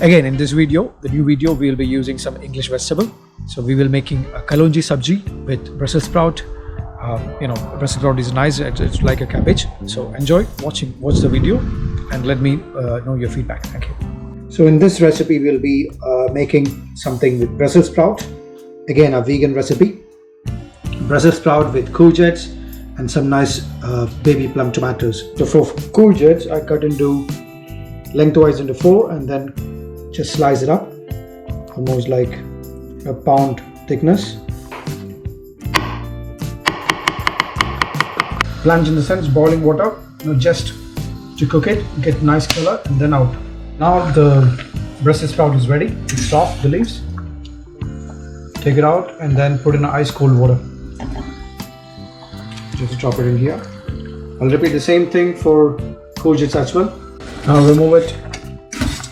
Again, in this video, the new video, we will be using some English vegetable. So we will making a Kalonji Subzi with Brussels sprout. Brussels sprout is nice, it's like a cabbage. So enjoy watch the video and let me know your feedback. Thank you. So in this recipe, we'll be making something with Brussels sprout. Again, a vegan recipe. Brussels sprout with courgettes and some nice baby plum tomatoes. So for courgettes, I cut into lengthwise into 4 and then just slice it up, almost like a pound thickness. Blanch in the sense boiling water, just to cook it, get nice color and then out. Now the Brussels sprout is ready. It's soft, the leaves. Take it out and then put in ice cold water. Just drop it in here. I'll repeat the same thing for courgettes as well. Now remove it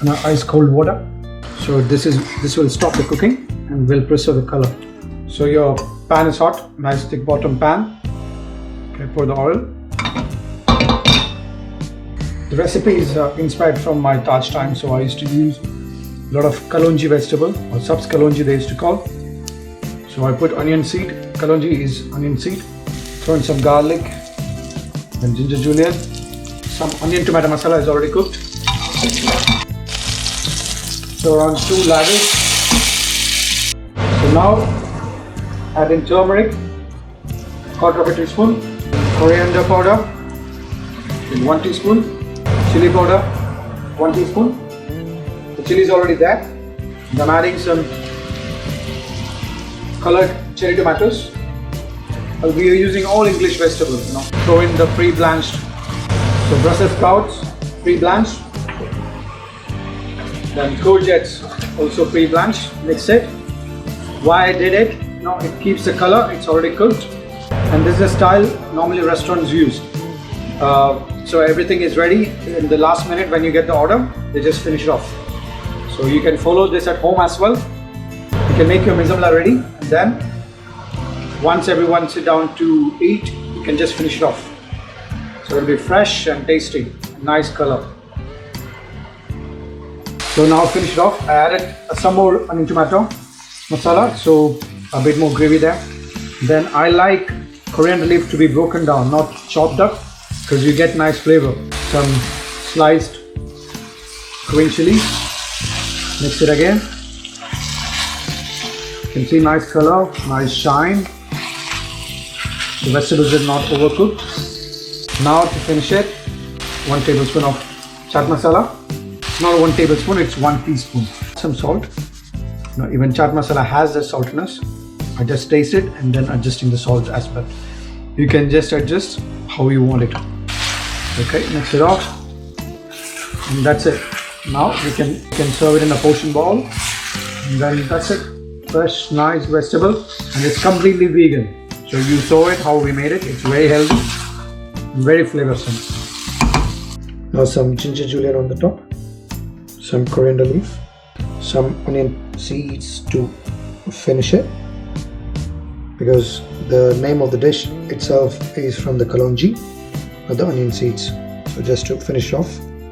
in ice cold water. So this will stop the cooking and will preserve the color. So your pan is hot, nice thick bottom pan. Okay, pour the oil. The recipe is inspired from my Taj time, so I used to use a lot of Kalonji vegetable, or Subzi Kalonji they used to call. So I put onion seed. Kalonji is onion seed. Throw in some garlic and ginger julienne. Some onion tomato masala is already cooked. So around 2 ladles. So now add in turmeric, 1/4 teaspoon, coriander powder, 1 teaspoon, chili powder, 1 teaspoon. The chili is already there. I'm adding some colored cherry tomatoes. We are using all English vegetables. Throw in the pre-blanched. So Brussels sprouts, pre-blanched. Then courgettes, also pre-blanched. Mix it. Why I did it? It keeps the color. It's already cooked. And this is the style normally restaurants use. So everything is ready. In the last minute when you get the order, they just finish it off. So you can follow this at home as well. You can make your masala ready, and then once everyone sit down to eat, you can just finish it off. So it'll be fresh and tasty, nice color. So now finish it off. I added some more onion tomato masala, so a bit more gravy there. Then I like coriander leaf to be broken down, not chopped up, because you get nice flavor. Some sliced green chili. Mix it again. You can see nice color, nice shine. The vegetables are not overcooked. Now to finish it, 1 tablespoon of chaat masala. It's not 1 tablespoon, it's 1 teaspoon. Some salt. Even chaat masala has the saltiness. I just taste it and then adjusting the salt aspect. You can just adjust how you want it. Okay, mix it off. And that's it. Now you can serve it in a portion bowl. And then that's it. Fresh, nice vegetable. And it's completely vegan. So you saw it, how we made it. It's very healthy, very flavorsome. Now some ginger julienne on the top, some coriander leaf, some onion seeds to finish it, because the name of the dish itself is from the Kalonji, not the onion seeds. So just to finish off.